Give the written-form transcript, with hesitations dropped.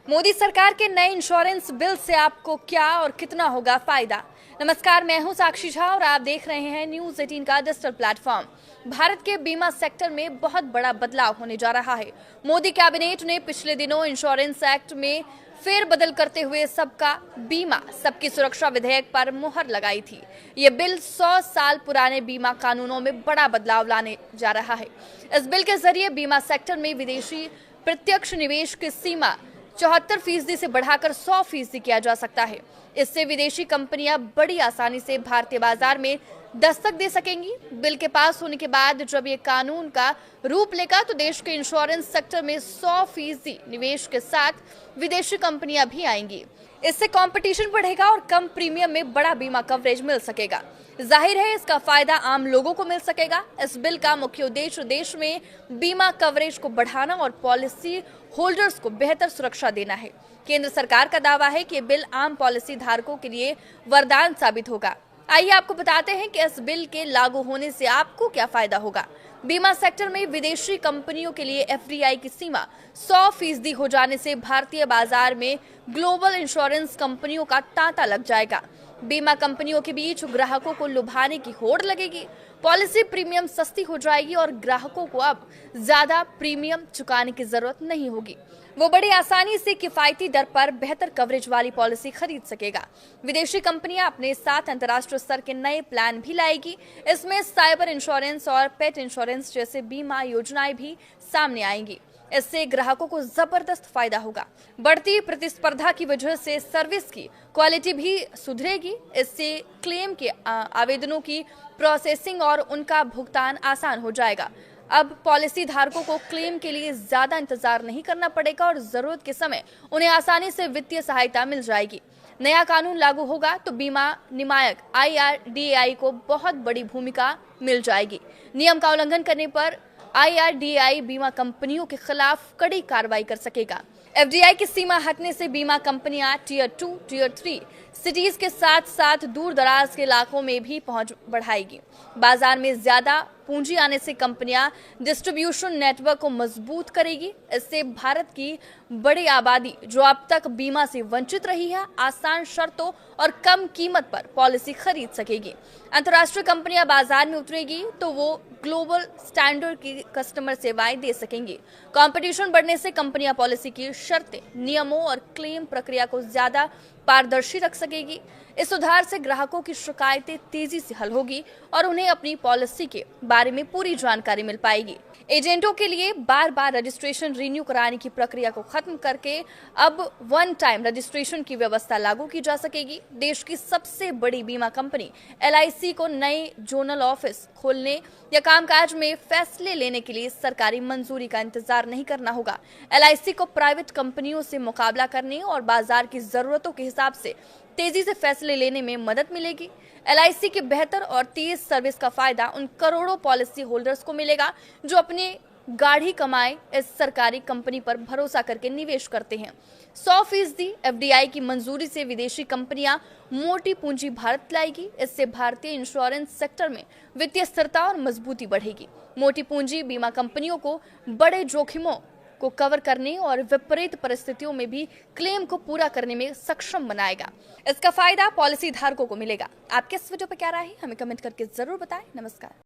मोदी सरकार के नए इंश्योरेंस बिल से आपको क्या और कितना होगा फायदा। नमस्कार, मैं हूं साक्षी झा और आप देख रहे हैं न्यूज़ 18 का डिजिटल प्लेटफॉर्म। भारत के बीमा सेक्टर में बहुत बड़ा बदलाव होने जा रहा है। मोदी कैबिनेट ने पिछले दिनों इंश्योरेंस एक्ट में फेरबदल करते हुए सबका बीमा सबकी सुरक्षा विधेयक पर मुहर लगाई थी। ये बिल 100 साल पुराने बीमा कानूनों में बड़ा बदलाव लाने जा रहा है। इस बिल के जरिए बीमा सेक्टर में विदेशी प्रत्यक्ष निवेश की सीमा 74% से बढ़ाकर 100% किया जा सकता है। इससे विदेशी कंपनियां बड़ी आसानी से भारतीय बाजार में दस्तक दे सकेंगी। बिल के पास होने के बाद जब ये कानून का रूप लेगा तो देश के इंश्योरेंस सेक्टर में 100% निवेश के साथ विदेशी कंपनियां भी आएंगी। इससे कंपटीशन बढ़ेगा और कम प्रीमियम में बड़ा बीमा कवरेज मिल सकेगा। जाहिर है इसका फायदा आम लोगों को मिल सकेगा। इस बिल का मुख्य उद्देश्य देश में बीमा कवरेज को बढ़ाना और पॉलिसी होल्डर्स को बेहतर सुरक्षा देना है। केंद्र सरकार का दावा है कि बिल आम पॉलिसी धारकों के लिए वरदान साबित होगा। आइए आपको बताते हैं कि इस बिल के लागू होने से आपको क्या फायदा होगा। बीमा सेक्टर में विदेशी कंपनियों के लिए एफडीआई की सीमा 100% हो जाने से भारतीय बाजार में ग्लोबल इंश्योरेंस कंपनियों का तांता लग जाएगा। बीमा कंपनियों के बीच ग्राहकों को लुभाने की होड़ लगेगी। पॉलिसी प्रीमियम सस्ती हो जाएगी और ग्राहकों को अब ज्यादा प्रीमियम चुकाने की जरूरत नहीं होगी। वो बड़ी आसानी से किफायती दर पर बेहतर कवरेज वाली पॉलिसी खरीद सकेगा। विदेशी कंपनियां अपने साथ अंतर्राष्ट्रीय स्तर के नए प्लान भी लाएगी। इसमें साइबर इंश्योरेंस और पेट इंश्योरेंस जैसे बीमा योजनाएं भी सामने आएंगी। इससे ग्राहकों को जबरदस्त फायदा होगा। बढ़ती प्रतिस्पर्धा की वजह से सर्विस की क्वालिटी भी सुधरेगी। इससे क्लेम के आवेदनों की प्रोसेसिंग और उनका भुगतान आसान हो जाएगा। अब पॉलिसी धारकों को क्लेम के लिए ज्यादा इंतजार नहीं करना पड़ेगा और जरूरत के समय उन्हें आसानी से वित्तीय सहायता मिल जाएगी। नया कानून लागू होगा तो बीमा नियामक IRDAI को बहुत बड़ी भूमिका मिल जाएगी। नियम का उल्लंघन करने पर IRDAI बीमा कंपनियों के खिलाफ कड़ी कार्रवाई कर सकेगा। एफडीआई की सीमा हटने से बीमा कंपनियां टियर 2, टियर 3 सिटीज के साथ साथ दूर दराज के इलाकों में भी पहुंच बढ़ाएगी। बाजार में ज्यादा पूंजी आने से कंपनियां डिस्ट्रीब्यूशन नेटवर्क को मजबूत करेगी। इससे भारत की बड़ी आबादी जो अब तक बीमा से वंचित रही है, आसान शर्तों और कम कीमत पर पॉलिसी खरीद सकेगी। अंतर्राष्ट्रीय कंपनियां बाजार में उतरेगी तो वो ग्लोबल स्टैंडर्ड की कस्टमर सेवाएं दे सकेंगी। कंपटीशन बढ़ने से कंपनियां पॉलिसी की शर्तें, नियमों और क्लेम प्रक्रिया को ज्यादा पारदर्शी रख सकेगी। इस सुधार से ग्राहकों की शिकायतें तेजी से हल होगी और उन्हें अपनी पॉलिसी के बारे में पूरी जानकारी मिल पाएगी। एजेंटों के लिए बार बार रजिस्ट्रेशन रिन्यू कराने की प्रक्रिया को खत्म करके अब वन टाइम रजिस्ट्रेशन की व्यवस्था लागू की जा सकेगी। देश की सबसे बड़ी बीमा कंपनी LIC को नए जोनल ऑफिस खोलने या कामकाज में फैसले लेने के लिए सरकारी मंजूरी का इंतजार नहीं करना होगा। LIC को प्राइवेट कंपनियों से मुकाबला करने और बाजार की जरूरतों के हिसाब से तेजी से फैसले लेने में मदद मिलेगी। LIC की बेहतर और तेज सर्विस का फायदा उन करोड़ों पॉलिसी होल्डर्स को मिलेगा जो अपनी गाढ़ी कमाई इस सरकारी कंपनी पर भरोसा करके निवेश करते हैं। 100% एफडीआई की मंजूरी से विदेशी कंपनियां मोटी पूंजी भारत लाएगी। इससे भारतीय इंश्योरेंस सेक्टर में वित्तीय स्थिरता और मजबूती बढ़ेगी। मोटी पूंजी बीमा कंपनियों को बड़े जोखिमों को कवर करने और विपरीत परिस्थितियों में भी क्लेम को पूरा करने में सक्षम बनाएगा। इसका फायदा पॉलिसी धारकों को मिलेगा। आपके इस वीडियो पर क्या राय है, हमें कमेंट करके जरूर बताएं। नमस्कार।